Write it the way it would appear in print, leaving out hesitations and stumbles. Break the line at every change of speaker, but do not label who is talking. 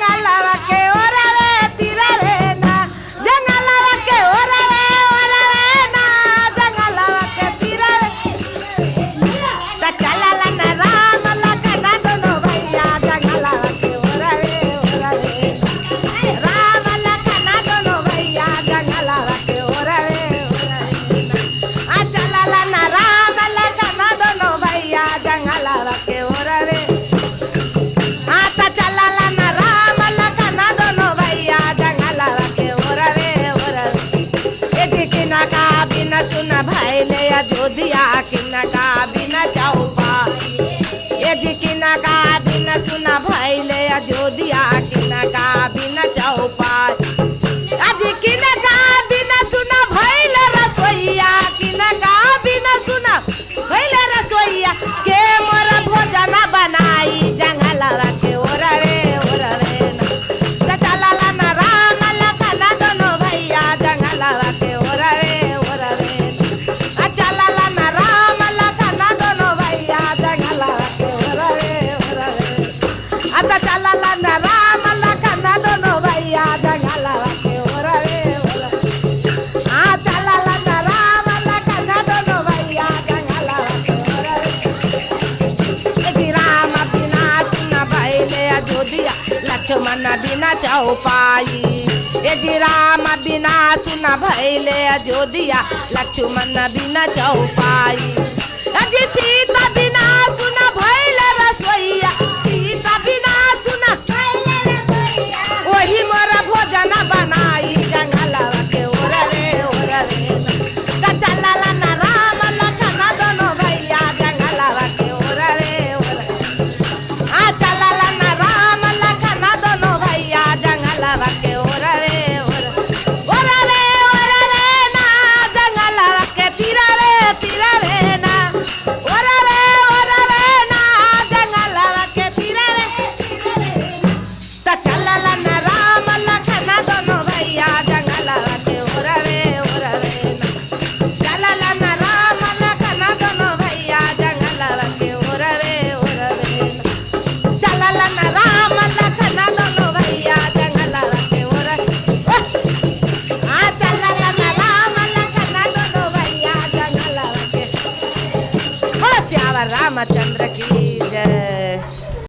जंगलवा के ओरवे तिरवे ना जंगलवा के ओरवे ना जंगलवा के तिरवे त चलला न राम लखन दोनों भैया जंगलवा के ओरवे राम लखन दोनों भैया जंगलवा के ओरवे आ चलला न राम लखन दोनों भैया जंगलवा के ओरवे आ त चलला न राम लखन दोनों भैया जंगलवा के ओरवे एक किना का बिना सुन भैले अयोध्या किना का बिना चौपा एक किना का बिना सुन भैले अयोध्या किना का बिना चौपा आज किना का बिना सुन भैले रसोईया किना का बिना सुन भैले रसोईया के मोर भोजन बनाई जंगलवा के ओरवे ना चलला न राम लखन दोनों भैया जंगलवा के ओरवे आ चलला न राम लखन दोनों भैया जंगलवा के ओरवे आ त चलला न राम लखन दोनों भैया जंगलवा के ओरवे आ चलला न राम लखन दोनों भैया जंगलवा के ओरवे यदि राम बिना सुन भैले अयोध्या लक्ष्मण बिना चौपाई यदि राम बिना सुन भैले अयोध्या लक्ष्मण बिना चौपाई अजी